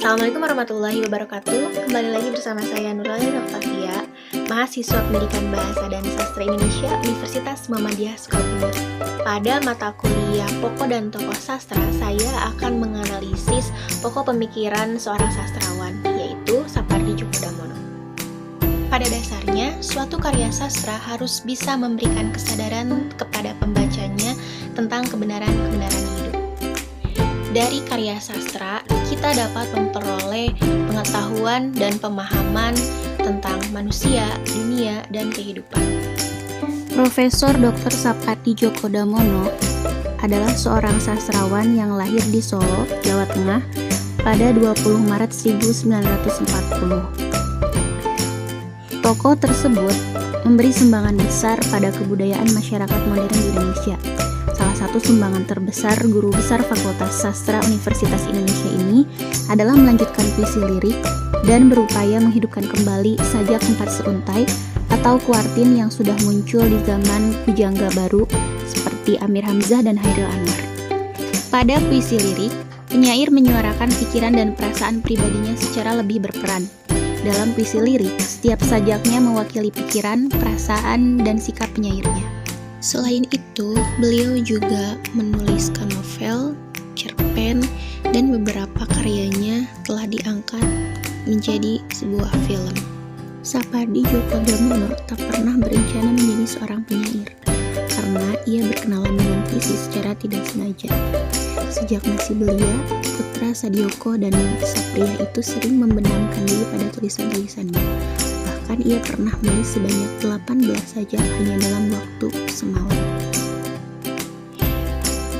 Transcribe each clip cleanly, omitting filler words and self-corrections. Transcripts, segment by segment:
Assalamualaikum warahmatullahi wabarakatuh. Kembali lagi bersama saya Nurlanina Octavia, mahasiswa Pendidikan Bahasa dan Sastra Indonesia Universitas Muhammadiyah Sukabumi. Pada mata kuliah Pokok dan Tokoh Sastra, saya akan menganalisis pokok pemikiran seorang sastrawan, yaitu Sapardi Djoko Damono. Pada dasarnya, suatu karya sastra harus bisa memberikan kesadaran kepada pembacanya tentang kebenaran-kebenaran hidup. Dari karya sastra, kita dapat memperoleh pengetahuan dan pemahaman tentang manusia, dunia, dan kehidupan. Profesor Dr. Sapardi Djoko Damono adalah seorang sastrawan yang lahir di Solo, Jawa Tengah pada 20 Maret 1940. Tokoh tersebut memberi sumbangan besar pada kebudayaan masyarakat modern di Indonesia. Salah satu sumbangan terbesar guru besar Fakultas Sastra Universitas Indonesia ini adalah melanjutkan puisi lirik dan berupaya menghidupkan kembali sajak empat seuntai atau kuartin yang sudah muncul di zaman pujangga baru seperti Amir Hamzah dan Chairil Anwar. Pada puisi lirik, penyair menyuarakan pikiran dan perasaan pribadinya secara lebih berperan. Dalam puisi lirik, setiap sajaknya mewakili pikiran, perasaan, dan sikap penyairnya. Selain itu, beliau juga menuliskan novel, cerpen, dan beberapa karyanya telah diangkat menjadi sebuah film. Sapardi Djoko Damono tak pernah berencana menjadi seorang penyair, karena ia berkenalan dengan puisi secara tidak sengaja. Sejak masih belia, putra Sadioko dan Sapria itu sering membenamkan diri pada tulisan-tulisannya. Bahkan ia pernah menulis sebanyak 18 saja hanya dalam waktu semalam.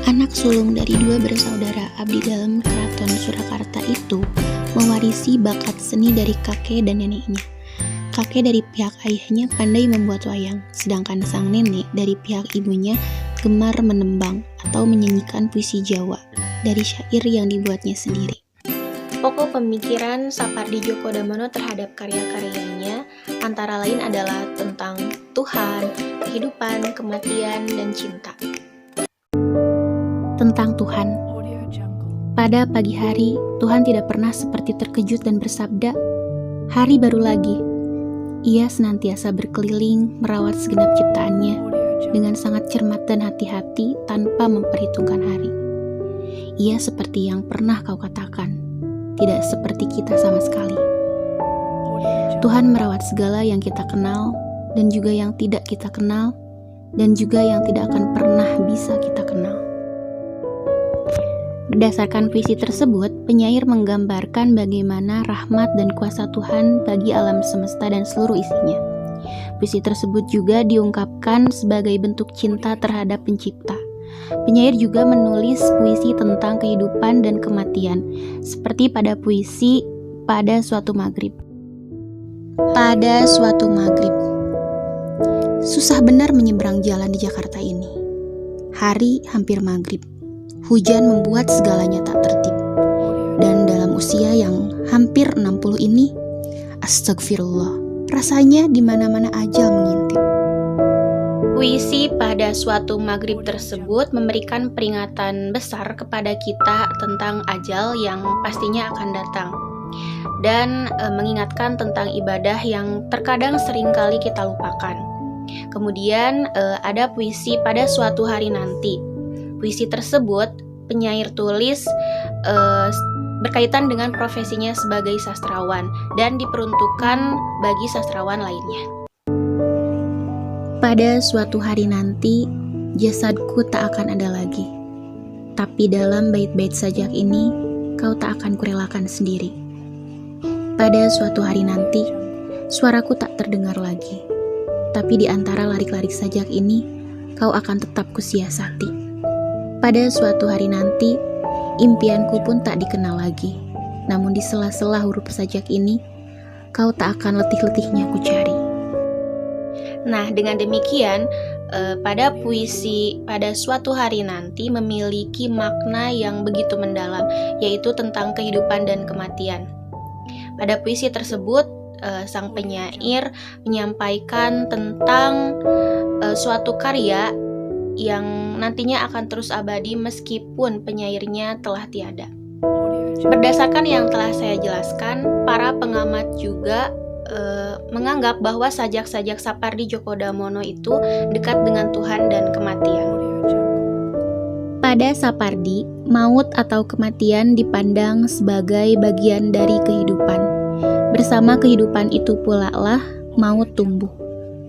Anak sulung dari dua bersaudara abdi dalam Keraton Surakarta itu mewarisi bakat seni dari kakek dan neneknya. Kakek dari pihak ayahnya pandai membuat wayang, sedangkan sang nenek dari pihak ibunya gemar menembang atau menyanyikan puisi Jawa dari syair yang dibuatnya sendiri. Pokok pemikiran Sapardi Djoko Damono terhadap karya-karyanya antara lain adalah tentang Tuhan, kehidupan, kematian, dan cinta. Tentang Tuhan. Pada pagi hari, Tuhan tidak pernah seperti terkejut dan bersabda, "Hari baru lagi." Ia senantiasa berkeliling merawat segenap ciptaannya dengan sangat cermat dan hati-hati tanpa memperhitungkan hari. Ia seperti yang pernah kau katakan, tidak seperti kita sama sekali. Tuhan merawat segala yang kita kenal dan juga yang tidak kita kenal dan juga yang tidak akan pernah bisa kita kenal. Berdasarkan puisi tersebut, penyair menggambarkan bagaimana rahmat dan kuasa Tuhan bagi alam semesta dan seluruh isinya. Puisi tersebut juga diungkapkan sebagai bentuk cinta terhadap pencipta. Penyair juga menulis puisi tentang kehidupan dan kematian, seperti pada puisi Pada Suatu Maghrib. Pada suatu maghrib, susah benar menyeberang jalan di Jakarta ini. Hari hampir maghrib. Hujan membuat segalanya tak tertib. Dan dalam usia yang hampir 60 ini, astagfirullah, rasanya di mana-mana ajal mengintip. Puisi Pada Suatu Maghrib tersebut memberikan peringatan besar kepada kita tentang ajal yang pastinya akan datang. Dan mengingatkan tentang ibadah yang terkadang seringkali kita lupakan. Kemudian ada puisi Pada Suatu Hari Nanti. Puisi tersebut penyair tulis berkaitan dengan profesinya sebagai sastrawan dan diperuntukkan bagi sastrawan lainnya. Pada suatu hari nanti, jasadku tak akan ada lagi. Tapi dalam bait-bait sajak ini, kau tak akan kurelakan sendiri. Pada suatu hari nanti, suaraku tak terdengar lagi. Tapi di antara larik-larik sajak ini, kau akan tetap kusiasati. Pada suatu hari nanti, impianku pun tak dikenal lagi. Namun di sela-sela huruf sajak ini, kau tak akan letih-letihnya ku cari. Nah, dengan demikian, pada puisi Pada Suatu Hari Nanti memiliki makna yang begitu mendalam, yaitu tentang kehidupan dan kematian. Pada puisi tersebut, sang penyair menyampaikan tentang suatu karya yang nantinya akan terus abadi meskipun penyairnya telah tiada. Berdasarkan yang telah saya jelaskan, para pengamat juga menganggap bahwa sajak-sajak Sapardi Djoko Damono itu dekat dengan Tuhan dan kematian. Pada Sapardi, maut atau kematian dipandang sebagai bagian dari kehidupan. Bersama kehidupan itu pula lah maut tumbuh.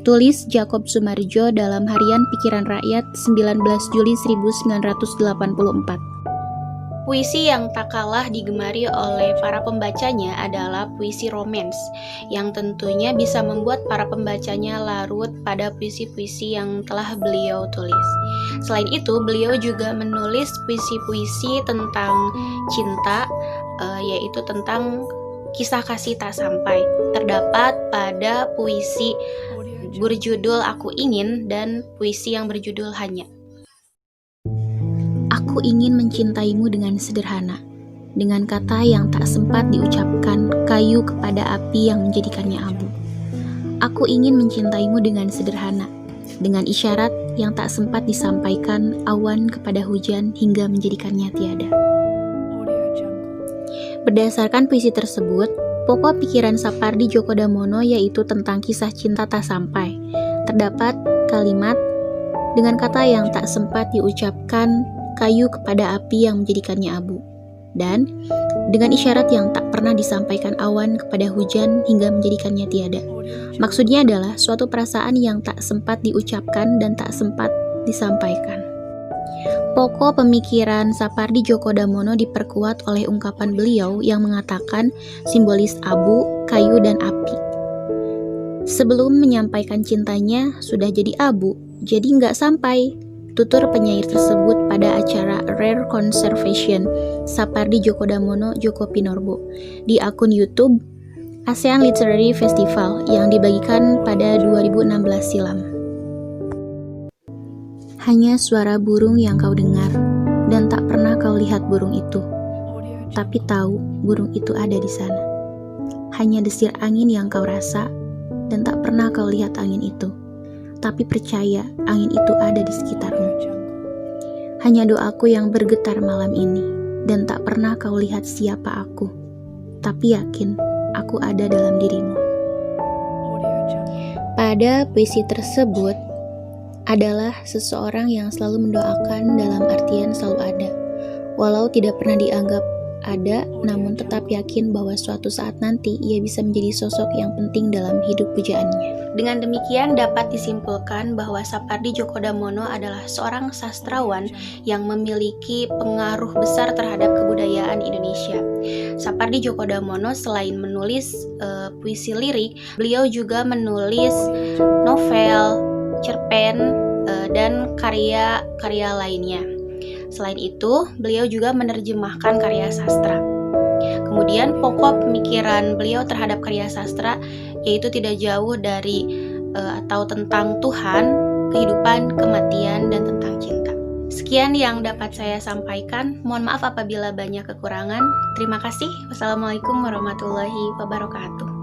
Tulis Jakob Sumarjo dalam Harian Pikiran Rakyat 19 Juli 1984. Puisi yang tak kalah digemari oleh para pembacanya adalah puisi romans, yang tentunya bisa membuat para pembacanya larut pada puisi-puisi yang telah beliau tulis. Selain itu, beliau juga menulis puisi-puisi tentang cinta, yaitu tentang kisah kasih tak sampai. Terdapat pada puisi berjudul Aku Ingin dan puisi yang berjudul Hanya. Aku ingin mencintaimu dengan sederhana, dengan kata yang tak sempat diucapkan, kayu kepada api yang menjadikannya abu. Aku ingin mencintaimu dengan sederhana, dengan isyarat yang tak sempat disampaikan, awan kepada hujan hingga menjadikannya tiada. Berdasarkan puisi tersebut, pokok pikiran Sapardi Djoko Damono yaitu tentang kisah cinta tak sampai. Terdapat kalimat, dengan kata yang tak sempat diucapkan, kayu kepada api yang menjadikannya abu, dan dengan isyarat yang tak pernah disampaikan awan kepada hujan hingga menjadikannya tiada. Maksudnya adalah suatu perasaan yang tak sempat diucapkan dan tak sempat disampaikan. Pokok pemikiran Sapardi Djoko Damono diperkuat oleh ungkapan beliau yang mengatakan simbolis abu, kayu, dan api. Sebelum menyampaikan cintanya sudah jadi abu, jadi nggak sampai. Tutur penyair tersebut pada acara Rare Conservation Sapardi Djoko Damono Djoko Pinurbo di akun YouTube ASEAN Literary Festival yang dibagikan pada 2016 silam. Hanya suara burung yang kau dengar dan tak pernah kau lihat burung itu, tapi tahu burung itu ada di sana. Hanya desir angin yang kau rasa dan tak pernah kau lihat angin itu, tapi percaya angin itu ada di sekitarmu. Hanya doaku yang bergetar malam ini, dan tak pernah kau lihat siapa aku, tapi yakin aku ada dalam dirimu. Pada puisi tersebut adalah seseorang yang selalu mendoakan dalam artian selalu ada, walau tidak pernah dianggap ada, namun tetap yakin bahwa suatu saat nanti ia bisa menjadi sosok yang penting dalam hidup pujaannya. Dengan demikian dapat disimpulkan bahwa Sapardi Djoko Damono adalah seorang sastrawan yang memiliki pengaruh besar terhadap kebudayaan Indonesia. Sapardi Djoko Damono selain menulis puisi lirik, beliau juga menulis novel, cerpen, dan karya-karya lainnya. Selain itu, beliau juga menerjemahkan karya sastra. Kemudian pokok pemikiran beliau terhadap karya sastra yaitu tidak jauh dari atau tentang Tuhan, kehidupan, kematian, dan tentang cinta. Sekian yang dapat saya sampaikan. Mohon maaf apabila banyak kekurangan. Terima kasih. Wassalamualaikum warahmatullahi wabarakatuh.